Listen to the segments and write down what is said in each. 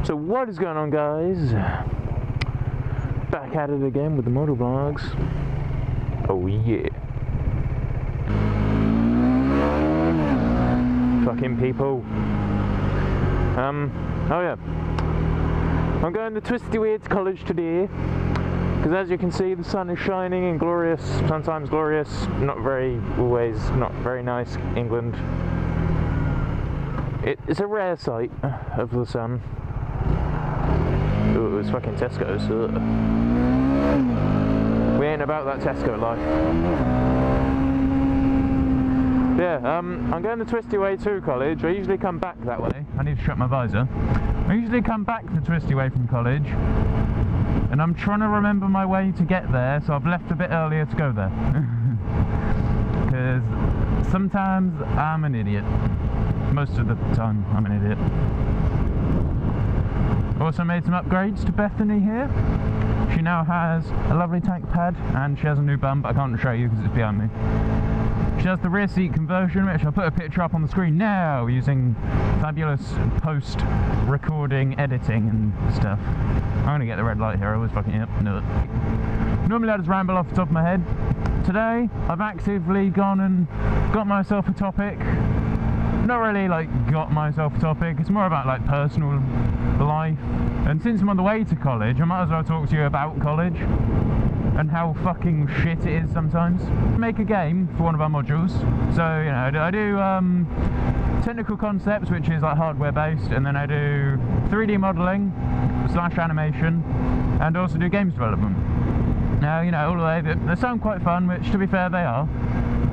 So what is going on, guys? Back at it again with the motor vlogs. Oh yeah. Fucking people. Oh yeah. I'm going to Twisty Weirds College today. Because as you can see, the sun is shining and glorious, sometimes glorious, not very nice England. It's a rare sight of the sun. Ooh, it's fucking Tesco's. We ain't about that Tesco life. Yeah, I'm going the Twisty Way to college. I usually come back that way. I need to shut my visor. I usually come back the Twisty Way from college. And I'm trying to remember my way to get there, so I've left a bit earlier to go there. Because sometimes I'm an idiot. Most of the time I'm an idiot. Also made some upgrades to Bethany here. She now has a lovely tank pad and she has a new bum, but I can't show you because it's behind me. She has the rear seat conversion, which I'll put a picture up on the screen now using fabulous post-recording editing and stuff. I'm going to get the red light here, I always fucking knew it. Normally I just ramble off the top of my head. Today I've actively gone and got myself a topic. Not really like got myself a topic, it's more about like personal life. And since I'm on the way to college, I might as well talk to you about college and how fucking shit it is sometimes. Make a game for one of our modules. So, you know, I do technical concepts, which is like hardware based, and then I do 3D modelling / animation, and also do games development. Now, you know, all the way, they sound quite fun, which to be fair they are,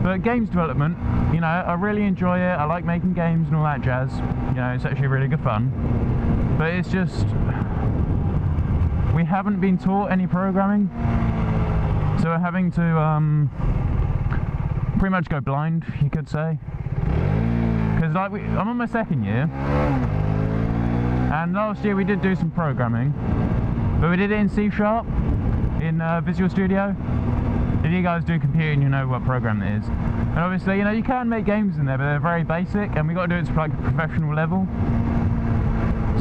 but games development, you know, I really enjoy it. I like making games and all that jazz. You know, it's actually really good fun. But it's just, we haven't been taught any programming, so we're having to pretty much go blind, you could say. Because like I'm on my second year, and last year we did do some programming, but we did it in C# in Visual Studio. If you guys do computing, you know what program it is. And obviously, you know, you can make games in there, but they're very basic, and we got to do it to like a professional level.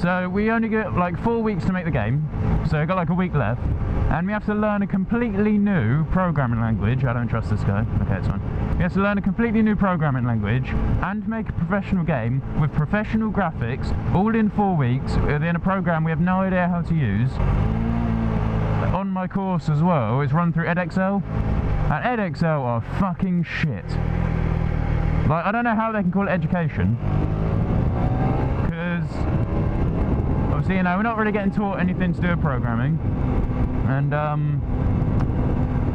So we only get like 4 weeks to make the game, so we've got like a week left, and we have to learn a completely new programming language. I don't trust this guy. Okay, it's fine. We have to learn a completely new programming language and make a professional game with professional graphics, all in 4 weeks, within a program we have no idea how to use. On my course as well, it's run through Edexcel, and Edexcel are fucking shit. Like, I don't know how they can call it education, because obviously, you know, we're not really getting taught anything to do with programming, and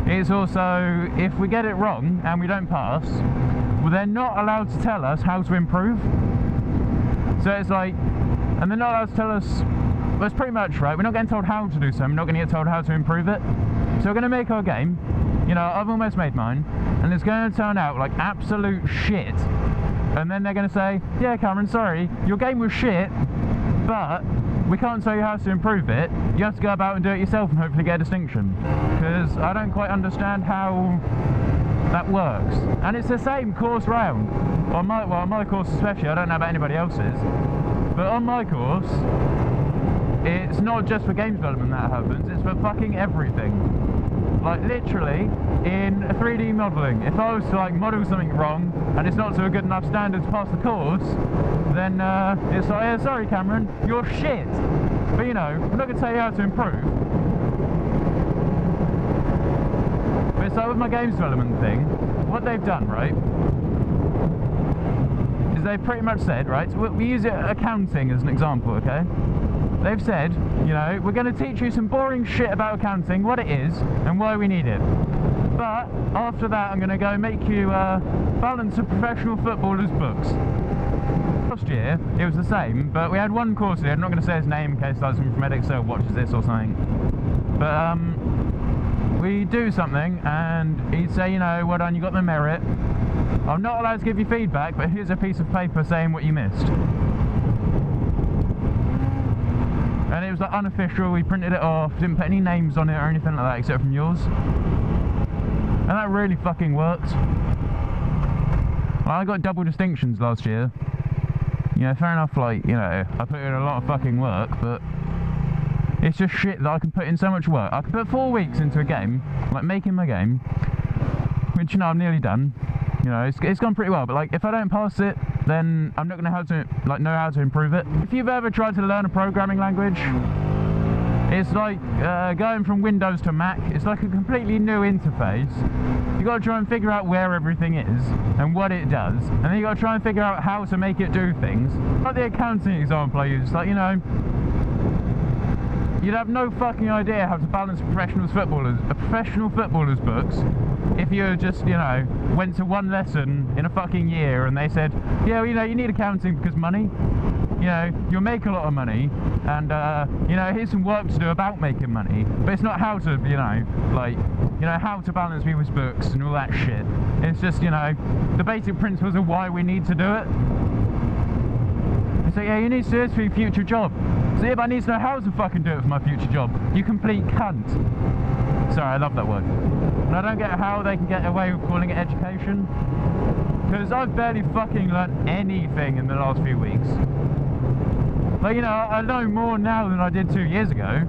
it's also, if we get it wrong and we don't pass, well, they're not allowed to tell us how to improve. So it's like, and they're not allowed to tell us, well, it's pretty much right, we're not getting told how to do something, we're not going to get told how to improve it. So we're going to make our game, you know, I've almost made mine, and it's going to turn out like absolute shit. And then they're going to say, yeah, Cameron, sorry, your game was shit, but we can't tell you how to improve it. You have to go about and do it yourself and hopefully get a distinction. Because I don't quite understand how that works. And it's the same course round. On my course especially, I don't know about anybody else's, but on my course, it's not just for games development that happens, it's for fucking everything. Like literally, in 3D modelling, if I was to like model something wrong and it's not to a good enough standard to pass the course, then it's like, yeah, sorry Cameron, you're shit. But you know, I'm not going to tell you how to improve. But it's like with my games development thing, what they've done, right, is they've pretty much said, right, so we use accounting as an example, okay? They've said, you know, we're going to teach you some boring shit about accounting, what it is, and why we need it. But after that, I'm going to go make you balance of professional footballers' books. Last year, it was the same, but we had one course here, I'm not going to say his name in case like someone from Edexcel watches this or something. But we do something, and he'd say, you know, well done, you got the merit. I'm not allowed to give you feedback, but here's a piece of paper saying what you missed. And it was like unofficial, we printed it off, didn't put any names on it or anything like that except from yours. And that really fucking worked. Well, I got double distinctions last year. You know, fair enough, like, you know, I put in a lot of fucking work, but it's just shit that I can put in so much work. I can put 4 weeks into a game, like making my game, which, you know, I'm nearly done. You know, it's gone pretty well, but like, if I don't pass it, then I'm not gonna know how to improve it. If you've ever tried to learn a programming language, it's like going from Windows to Mac. It's like a completely new interface. You got to try and figure out where everything is and what it does, and then you got to try and figure out how to make it do things. Like the accounting example I used, like, you know, you'd have no fucking idea how to balance a professional footballer's books if you just, you know, went to one lesson in a fucking year and they said, yeah, you know, you need accounting because money. You know, you'll make a lot of money, and you know, here's some work to do about making money, but it's not how to, you know, like, you know, how to balance people's books and all that shit. It's just, you know, the basic principles of why we need to do it. It's like, yeah, you need to do this for your future job. So yeah, but I need to know how to fucking do it for my future job. You complete cunt. Sorry, I love that word. And I don't get how they can get away with calling it education, because I've barely fucking learnt anything in the last few weeks. Like, you know, I know more now than I did 2 years ago,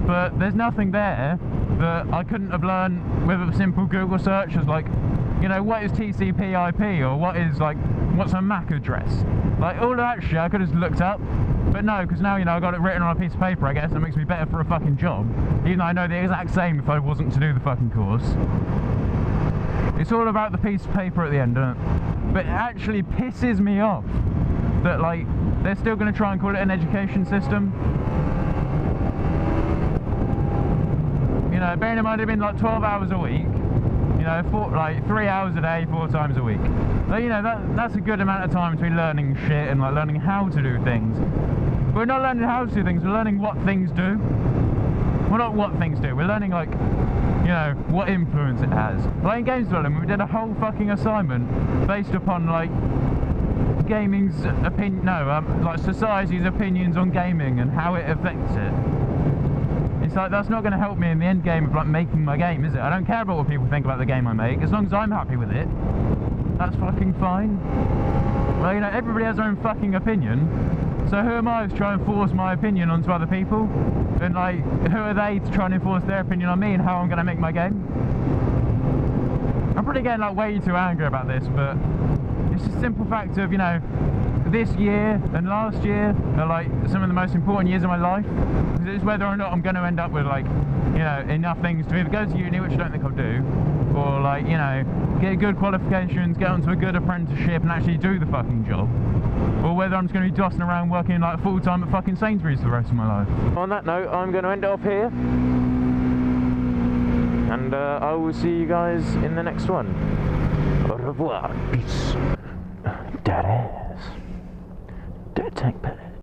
but there's nothing there that I couldn't have learned with a simple Google search, as like, you know, what is TCP/IP, or what's a MAC address? Like, all of that shit I could have looked up, but no, because now, you know, I got it written on a piece of paper, I guess, and it makes me better for a fucking job, even though I know the exact same if I wasn't to do the fucking course. It's all about the piece of paper at the end, isn't it? But it actually pisses me off that, like, they're still going to try and call it an education system. You know, bearing in mind it'd been like 12 hours a week, you know, 3 hours a day, 4 times a week. But, you know, that's a good amount of time between learning shit and, like, learning how to do things. But we're not learning how to do things, we're learning what things do. Well, not what things do, we're learning, like, you know, what influence it has. Like in games development, we did a whole fucking assignment based upon, like, gaming's opinion, like society's opinions on gaming and how it affects it. It's like, that's not going to help me in the end game of, like, making my game, is it? I don't care about what people think about the game I make, as long as I'm happy with it. That's fucking fine. Well, you know, everybody has their own fucking opinion, so who am I to try and force my opinion onto other people? And, like, who are they to try and enforce their opinion on me and how I'm going to make my game? I'm probably getting, like, way too angry about this, but it's just a simple fact of, you know, this year and last year are, like, some of the most important years of my life, because it's whether or not I'm going to end up with, like, you know, enough things to either go to uni, which I don't think I'll do, or, like, you know, get good qualifications, get onto a good apprenticeship and actually do the fucking job, or whether I'm just going to be dossing around working, like, full-time at fucking Sainsbury's for the rest of my life. On that note, I'm going to end it off here, and I will see you guys in the next one. Au revoir. Peace. Dead ass. Dead tank pad.